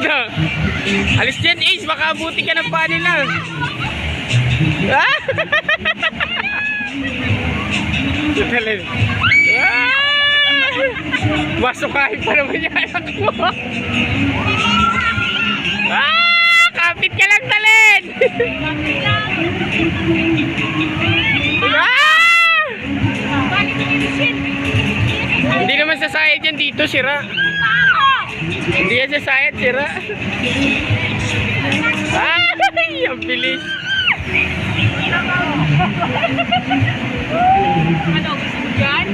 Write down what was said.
Ano? Alis dyan, Ace. Baka abuti ka ng paa nila. Ah! Talin. Ah! Masukahin pa naman yung anak mo. Ah! Kapit ka lang, Talin. Ah! Hindi naman sasayad yan dito, sira. Hindi yan sasayad, sira. Ay, ang bilis. Ano, gusto mo dyan?